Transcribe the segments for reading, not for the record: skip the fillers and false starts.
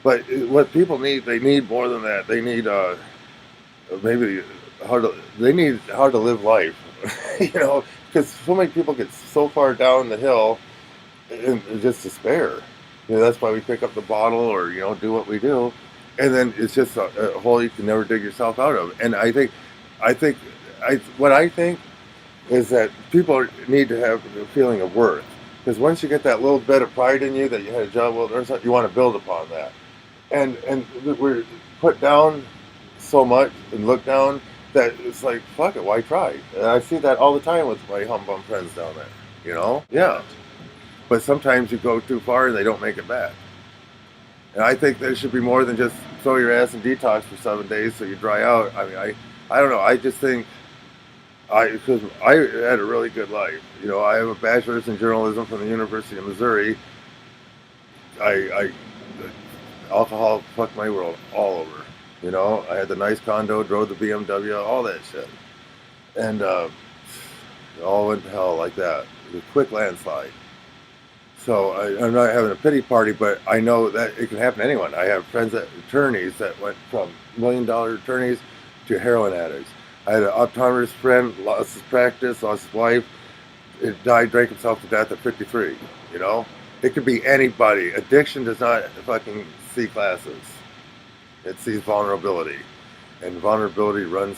But what people need, they need more than that. They need maybe they need how to live life, you know, because so many people get so far down the hill and just despair. You know, that's why we pick up the bottle or, you know, do what we do, and then it's just a hole you can never dig yourself out of. And I think, what I think is that people need to have a feeling of worth. Because once you get that little bit of pride in you that you had a job well done, you want to build upon that. And we're put down so much and looked down that it's like, fuck it, why try? And I see that all the time with my humbum friends down there, you know? Yeah. But sometimes you go too far and they don't make it back. And I think there should be more than just throw your ass in detox for 7 days so you dry out. I mean, I don't know. I just think because I had a really good life. You know, I have a bachelor's in journalism from the University of Missouri. Alcohol fucked my world all over. You know, I had the nice condo, drove the BMW, all that shit. And it all went to hell like that. It was a quick landslide. So I'm not having a pity party, but I know that it can happen to anyone. I have friends attorneys that went from $1 million attorneys to heroin addicts. I had an optometrist friend, lost his practice, lost his wife, died, drank himself to death at 53, you know? It could be anybody. Addiction does not fucking see classes. It sees vulnerability. And vulnerability runs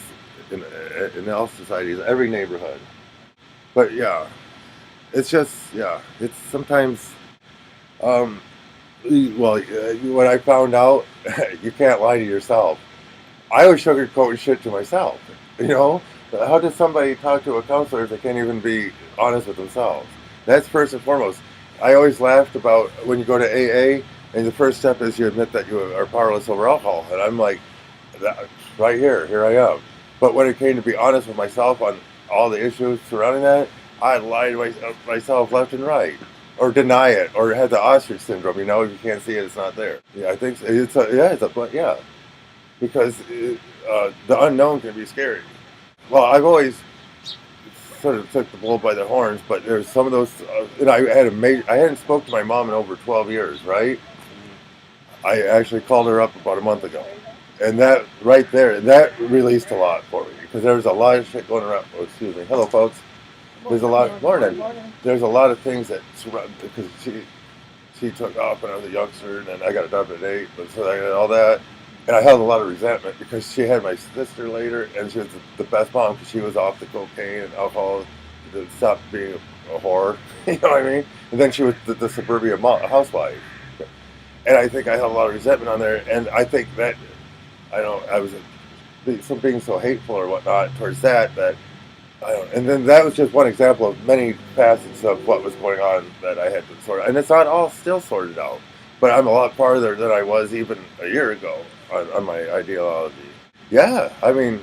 in all societies, every neighborhood. But yeah, it's just, yeah, it's sometimes, when I found out, you can't lie to yourself. I was sugarcoating shit to myself. You know, how does somebody talk to a counselor if they can't even be honest with themselves? That's first and foremost. I always laughed about when you go to AA, and the first step is you admit that you are powerless over alcohol. And I'm like, right here I am. But when it came to be honest with myself on all the issues surrounding that, I lied to myself left and right. Or deny it, or had the ostrich syndrome. You know, if you can't see it, it's not there. Yeah, I think so. Yeah. Because the unknown can be scary. Well, I've always sort of took the bull by the horns, but there's some of those, and I hadn't spoke to my mom in over 12 years, right? I actually called her up about a month ago, and that right there, that released a lot for me, because there was a lot of shit going around. Oh, excuse me. Hello, folks. There's a lot. Morning. There's a lot of things that surround, because she took off when I was a youngster, and then I got adopted at 8, but so I got all that. And I held a lot of resentment because she had my sister later, and she was the best mom because she was off the cocaine and alcohol to stop being a whore. You know what I mean? And then she was the suburbia housewife. And I think I had a lot of resentment on there. And I think that, I was being so hateful or whatnot towards that. And then that was just one example of many facets of what was going on that I had to sort out. And it's not all still sorted out. But I'm a lot farther than I was even a year ago on my ideology. Yeah, I mean,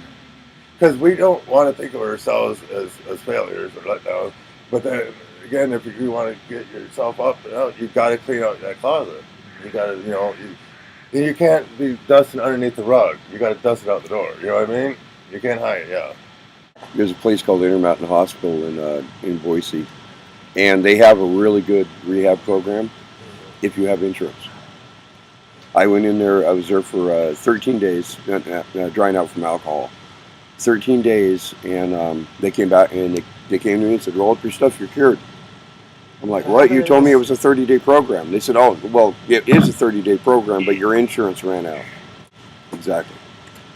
because we don't want to think of ourselves as failures or letdowns. But then again, if you want to get yourself up and out, you've got to clean out that closet. You got to, you can't be dusting underneath the rug. You got to dust it out the door. You know what I mean? You can't hide. Yeah. There's a place called Intermountain Hospital in Boise, and they have a really good rehab program if you have insurance. I went in there, I was there for 13 days, drying out from alcohol. 13 days, and they came back, and they came to me and said, roll up your stuff, you're cured. I'm like, what? You told me it was a 30-day program. They said, oh, well, it is a 30-day program, but your insurance ran out. Exactly.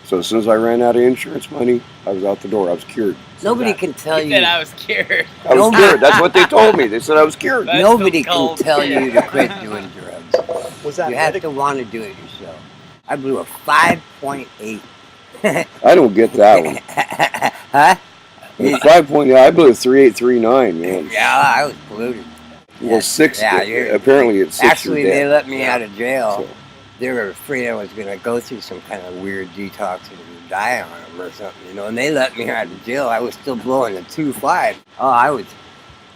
So as soon as I ran out of insurance money, I was out the door. I was cured. Nobody can tell you. He said I was cured. I was cured. That's what they told me. They said I was cured. Nobody can tell you to quit doing drugs. Was that you have to want to do it yourself. I blew a 5.8. I don't get that one. Huh? 5.8. I blew a 3.839, man. Yeah, I was polluted. Well, 6. Yeah, apparently it's 6. Actually, they let me out of jail. So. They were afraid I was going to go through some kind of weird detox and die on them or something, and they let me out of jail. I was still blowing a 2.5.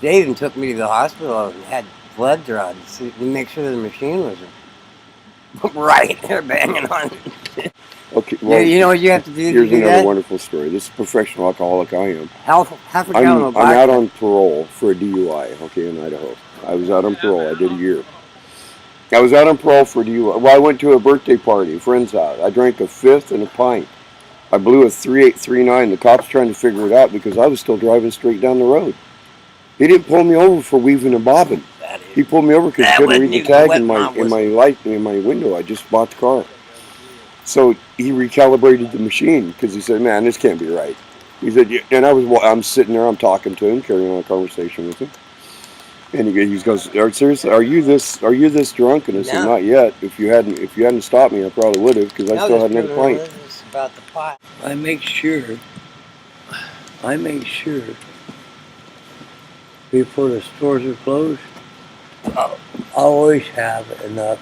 They even took me to the hospital and had blood drawn to make sure the machine was right. They're banging on it. Okay, well, you know what you have to do here's to do another that? wonderful story. This is a professional alcoholic I am. Half a gallon of vodka. I'm out on parole for a DUI, in Idaho. I was out on parole. I did a year. I was out on parole for DUI. Well, I went to a birthday party, a friend's house. I drank a fifth and a pint. I blew a 3839. The cops trying to figure it out because I was still driving straight down the road. He didn't pull me over for weaving and bobbing. He pulled me over because he couldn't read the tag in my window. I just bought the car. So he recalibrated the machine because he said, "Man, this can't be right." He said, yeah. And I'm sitting there, I'm talking to him, carrying on a conversation with him. And he goes, "Seriously, are you this drunk?" And I said, No. "Not yet. If you hadn't stopped me, I probably would have because I still had another pint." It's about the pot. I make sure before the stores are closed, I always have enough.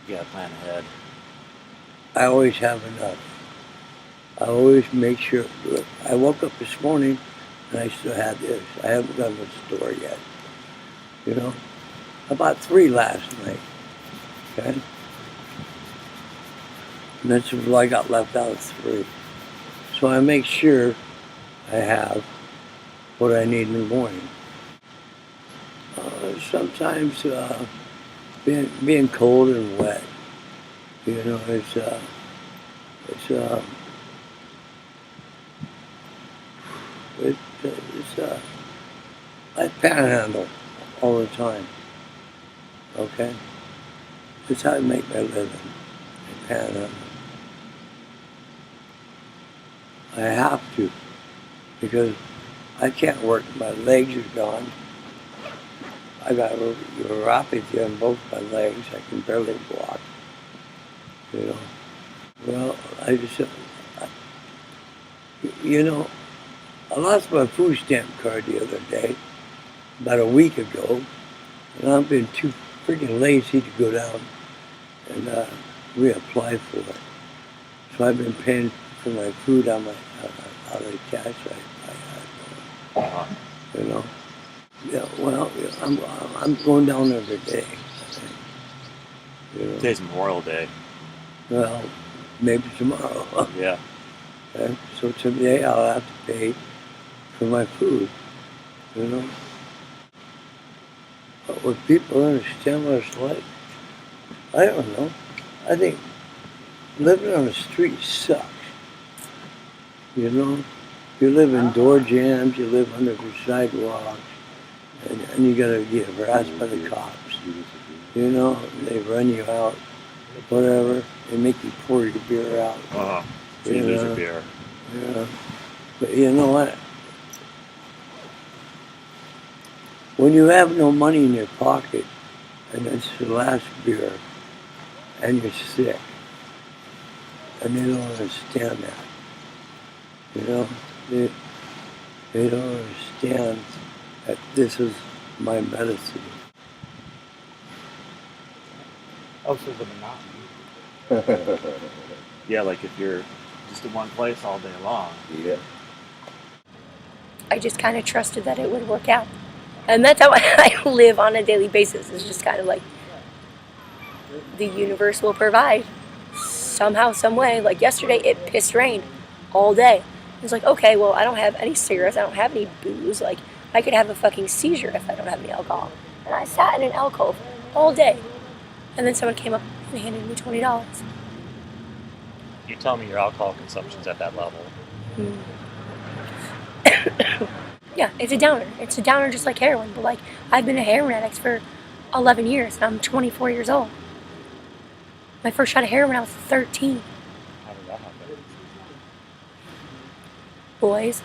You gotta plan ahead. I always have enough. I always make sure. Look, I woke up this morning and I still had this. I haven't gone to the store yet. You know, I bought 3 last night. Okay, and that's what I got left out of 3. So I make sure I have what I need in the morning. Sometimes being cold and wet, you know, I panhandle all the time. Okay, that's how I make my living. I panhandle. I have to because I can't work. My legs are gone. I got neuropathy on both my legs. I can barely walk. You know. Well, I lost my food stamp card the other day, about a week ago, and I've been too freaking lazy to go down and reapply for it. So I've been paying for my food out of the cash I had. You know. Yeah. Well, I'm going down every day. I think. You know. Today's Memorial Day. Well, maybe tomorrow. Yeah. Okay? So today I'll have to pay for my food, you know. But would people understand what it's like? I don't know. I think living on the street sucks. You know, you live in door jams, you live under the sidewalks, and you gotta get harassed by the cops. You know, they run you out, whatever. They make you pour your beer out. So you lose your beer. Yeah. But you know what? When you have no money in your pocket, and it's the last beer, and you're sick, and they don't understand that. You know, they don't understand that this is my medicine. Also the monotony. Yeah, like if you're just in one place all day long. Yeah. I just kind of trusted that it would work out. And that's how I live on a daily basis. It's just kind of like the universe will provide somehow, some way. Like yesterday, it pissed rained all day. It's like, okay, well, I don't have any cigarettes. I don't have any booze. Like, I could have a fucking seizure if I don't have any alcohol. And I sat in an alcove all day. And then someone came up and handed me $20. You tell me your alcohol consumption's at that level. Yeah, it's a downer. It's a downer just like heroin. But, like, I've been a heroin addict for 11 years, and I'm 24 years old. My first shot of heroin, I was 13. How did that happen? Boys.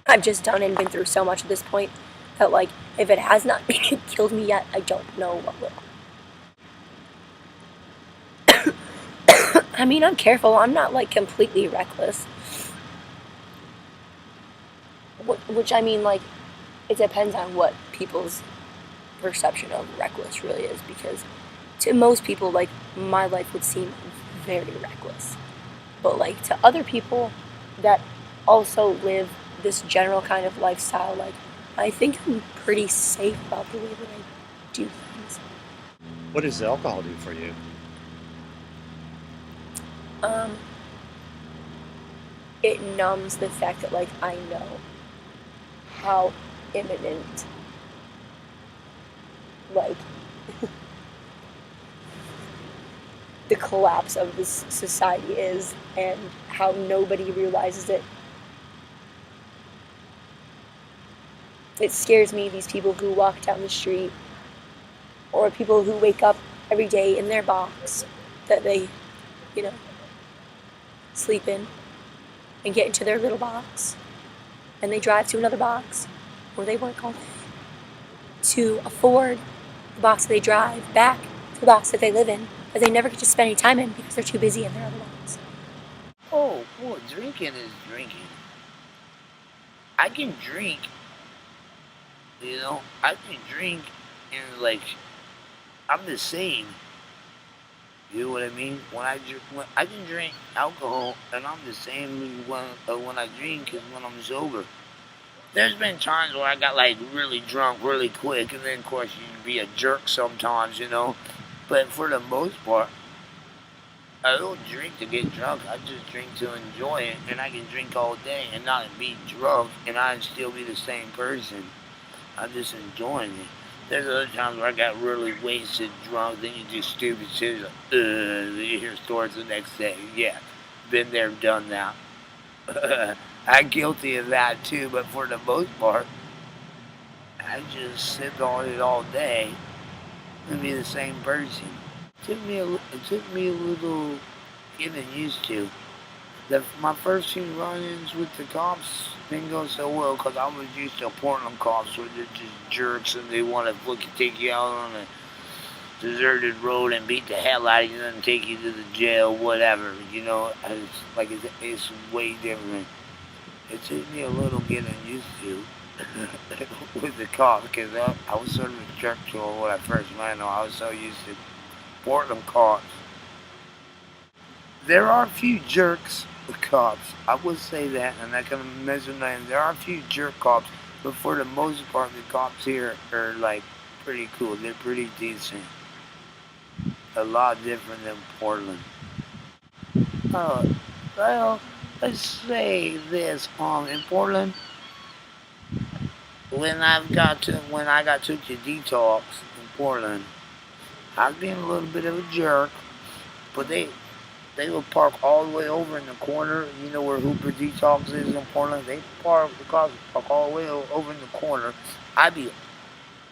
I've just done and been through so much at this point that, like, if it has not killed me yet, I don't know what will. I mean, I'm careful. I'm not, like, completely reckless. Which, I mean, like, it depends on what people's perception of reckless really is. Because to most people, like, my life would seem very reckless. But, like, to other people that also live this general kind of lifestyle, like, I think I'm pretty safe about the way that I do things. What does alcohol do for you? It numbs the fact that, like, I know how imminent, like, the collapse of this society is, and how nobody realizes it. It scares me, these people who walk down the street, or people who wake up every day in their box that they, you know, sleep in, and get into their little box, and they drive to another box, or they work all day to afford the box that they drive back to the box that they live in, that they never get to spend any time in because they're too busy in their other box. Oh, well, drinking is drinking. I can drink, you know, I can drink and, like, I'm the same. You know what I mean? When I can drink alcohol, and I'm the same when I drink as when I'm sober. There's been times where I got, like, really drunk really quick, and then, of course, you can be a jerk sometimes, you know. But for the most part, I don't drink to get drunk. I just drink to enjoy it, and I can drink all day and not be drunk, and I'd still be the same person. I'm just enjoying it. There's other times where I got really wasted, drunk, then you do stupid shit, like, you hear stories the next day. Yeah, been there, done that. I'm guilty of that too, but for the most part, I just sit on it all day and be the same person. It took me a little getting used to. My first few run-ins with the cops didn't go so well because I was used to Portland cops where they're just jerks and they want to take you out on a deserted road and beat the hell out of you and take you to the jail, whatever. You know, it's way different. It took me a little getting used to with the cops because I was sort of a jerk to them when I first met them. I was so used to Portland cops. There are a few jerks with cops. I would say that, and I can mention that. There are a few jerk cops, but for the most part, the cops here are, like, pretty cool. They're pretty decent. A lot different than Portland. Well, let's say this. In Portland, when I got took to detox in Portland, I was being a little bit of a jerk, but they would park all the way over in the corner. You know where Hooper Detox is in Portland? The cars would park all the way over in the corner. I'd be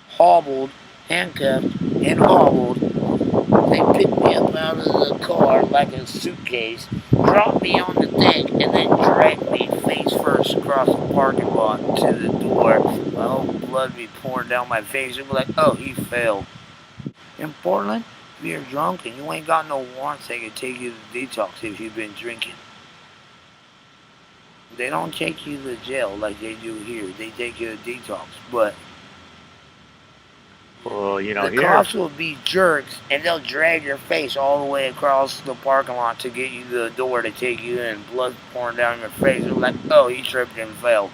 hobbled, handcuffed, and hobbled. They picked me up out of the car like a suitcase, dropped me on the deck, and then dragged me face first across the parking lot to the door. My whole blood be pouring down my face. They'd be like, oh, he fell. In Portland, if you're drunk and you ain't got no warrants, they can take you to detox if you've been drinking. They don't take you to jail like they do here. They take you to detox. But well, you know, the cops will be jerks and they'll drag your face all the way across the parking lot to get you to the door to take you in. Blood pouring down your face. They're like, oh, he tripped and fell.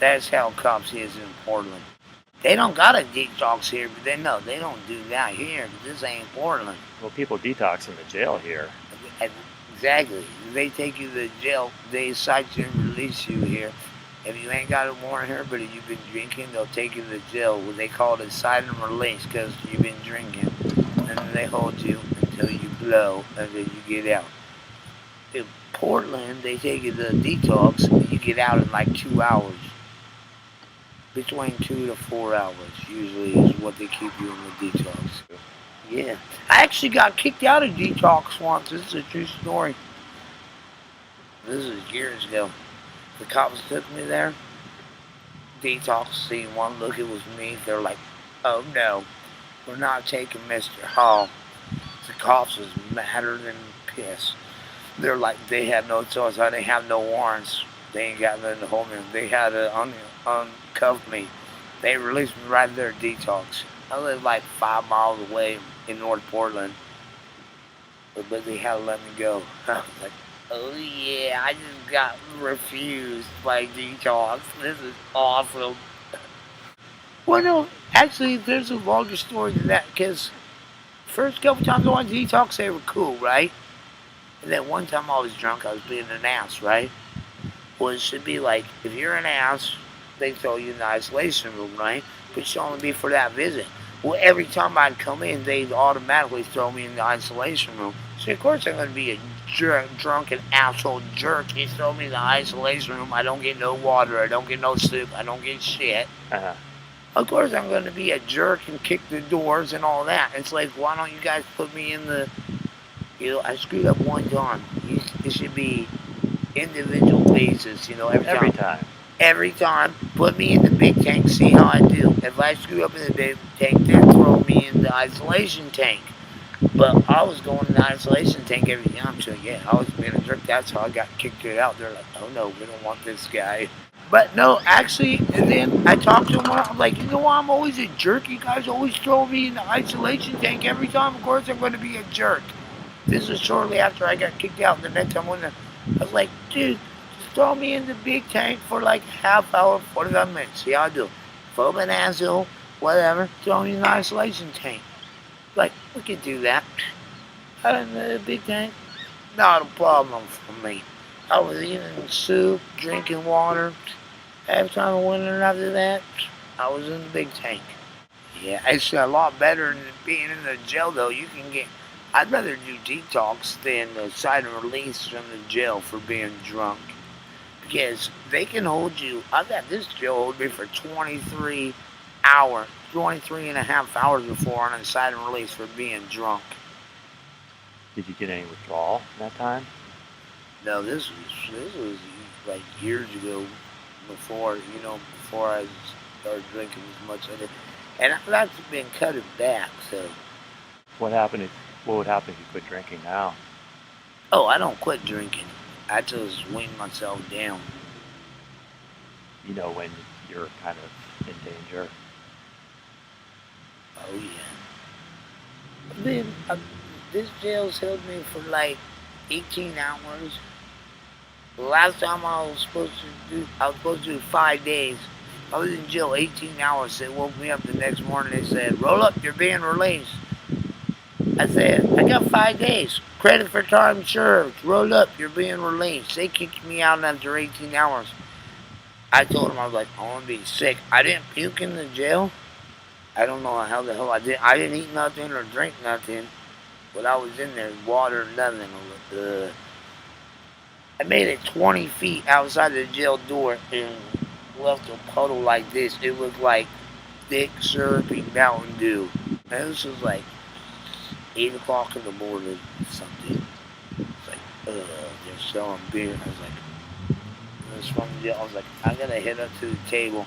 That's how cops is in Portland. They don't got a detox here, but they don't do that here. This ain't Portland. Well, people detox in the jail here. Exactly. They take you to jail. They cite you and release you here. If you ain't got a warrant here, but if you've been drinking, they'll take you to jail. They call it cite and release because you've been drinking. And then they hold you until you blow, and then you get out. In Portland, they take you to detox, and you get out in like 2 hours. Between 2 to 4 hours, usually, is what they keep you in the detox. Yeah. I actually got kicked out of detox once. This is a true story. This is years ago. The cops took me there. Detox, see one look, it was me. They're like, oh no, we're not taking Mr. Hall. The cops was madder than piss. They're like, they had no choice. They have no warrants. They ain't got nothing to hold me. They had to uncuff me. They released me right there at detox. I live like 5 miles away in North Portland. But they had to let me go. I was like, oh yeah, I just got refused by detox. This is awesome. Well, no, actually, there's a longer story than that, because first couple times I went to detox, they were cool, right? And then one time I was drunk, I was being an ass, right? Well, it should be like, if you're an ass, they throw you in the isolation room, right? But it's only be for that visit. Well, every time I'd come in, they'd automatically throw me in the isolation room. So of course I'm going to be a drunken asshole jerk. You throw me in the isolation room, I don't get no water, I don't get no soup, I don't get shit. Uh-huh. Of course I'm going to be a jerk and kick the doors and all that. It's like, why don't you guys put me in the... You know, I screwed up one time. It should be individual basis, you know, every time. Every time, put me in the big tank, see how I do. If I screw up in the big tank, then throw me in the isolation tank. But I was going in the isolation tank every time, so yeah, I was being a jerk. That's how I got kicked out. They're like, oh no, we don't want this guy. But no, actually, and then I talked to him, I'm like, you know why I'm always a jerk? You guys always throw me in the isolation tank every time. Of course I'm going to be a jerk. This was shortly after I got kicked out. The next time I was like, dude, just throw me in the big tank for like half hour, 45 minutes. See how I do. If I'm an asshole, whatever, throw me in the isolation tank. Like, we could do that. In the big tank, not a problem for me. I was eating soup, drinking water. Every time I went in after that, I was in the big tank. Yeah, it's a lot better than being in the jail, though. You can get... I'd rather do detox than the side and release from the jail for being drunk. Because they can hold you... I've had this jail hold me for 23 hours. 23 and a half hours before on a side and release for being drunk. Did you get any withdrawal in that time? No, this was like years ago, before I started drinking as much as I did. And I've actually been cutting back, so... What would happen if you quit drinking now? Oh, I don't quit drinking. I just wean myself down. You know, when you're kind of in danger. Oh, yeah. This jail's held me for like 18 hours. The last time I was supposed to do 5 days. I was in jail 18 hours. They woke me up the next morning. They said, roll up, you're being released. I said, I got 5 days. Credit for time served. Roll up, you're being released. They kicked me out after 18 hours. I told them, I was like, I want to be sick. I didn't puke in the jail. I don't know how the hell I did. I didn't eat nothing or drink nothing. But I was in there, water, nothing. I made it 20 feet outside the jail door and left a puddle like this. It was like thick, syrupy Mountain Dew. And this was like 8 o'clock in the morning or something. It's like, they're selling beer. I was like, I was like, I gotta head up to the table.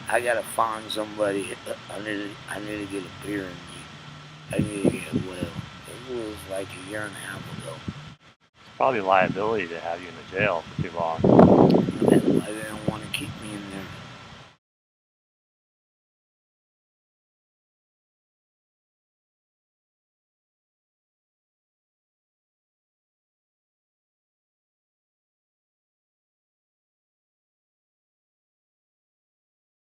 I gotta find somebody. I need to get a beer in me. I need to get well. It was like a year and a half ago. It's probably a liability to have you in the jail for too long. I didn't want